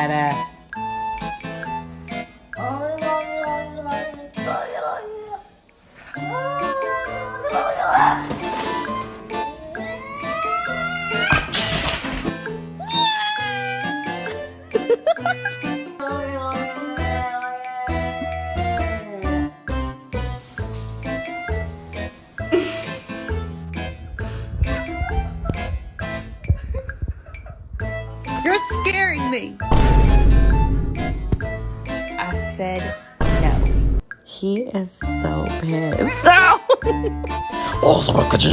better. You're scaring me. I said no. He is so pissed. Oh, someone could you